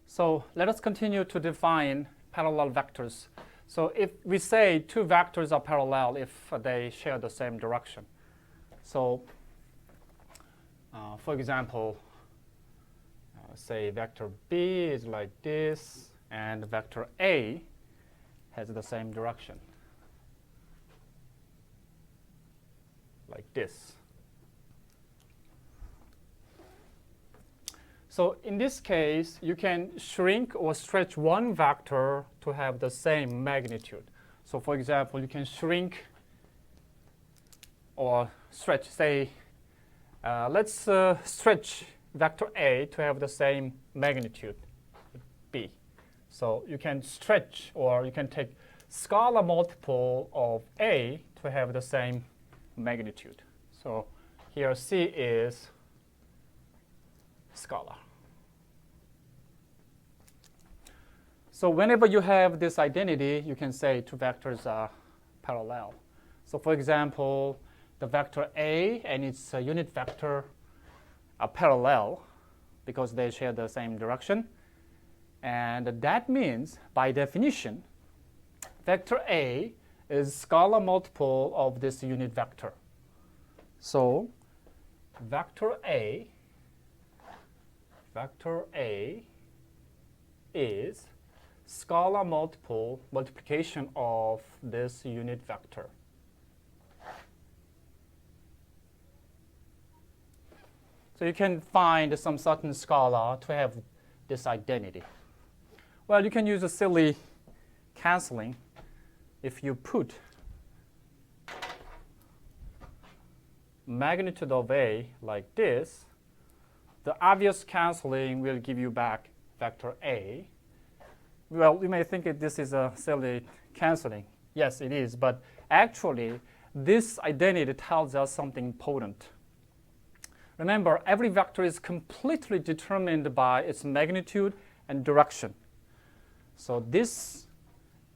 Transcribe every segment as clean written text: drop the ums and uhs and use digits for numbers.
So let us continue to define parallel vectors. So if we say two vectors are parallel if they share the same direction. So for example, say vector B is like this, and vector A has the same direction, like this. So in this case, you can shrink or stretch one vector to have the same magnitude. So for example, you can shrink or stretch, say, let's stretch vector A to have the same magnitude, B. So you can stretch, or you can take scalar multiple of A to have the same magnitude. So here C is scalar. So whenever you have this identity, you can say two vectors are parallel. So for example, the vector A and its unit vector are parallel because they share the same direction. And that means, by definition, vector A is scalar multiple of this unit vector. So vector A is scalar multiplication of this unit vector. So you can find some certain scalar to have this identity. Well, you can use a silly canceling. If you put magnitude of A like this, the obvious canceling will give you back vector A. Well, you may think that this is a silly canceling. Yes, it is, but actually, this identity tells us something important. Remember, every vector is completely determined by its magnitude and direction. So this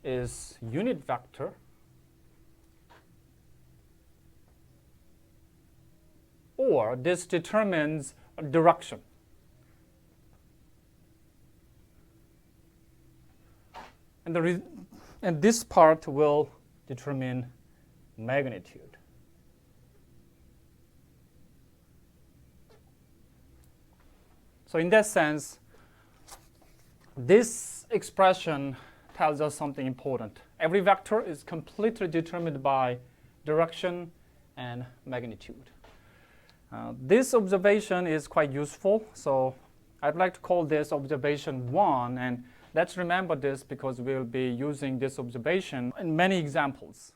is unit vector, or this determines direction. And this part will determine magnitude. So in that sense, this expression tells us something important. Every vector is completely determined by direction and magnitude. This observation is quite useful, so I'd like to call this observation 1, and let's remember this because we'll be using this observation in many examples.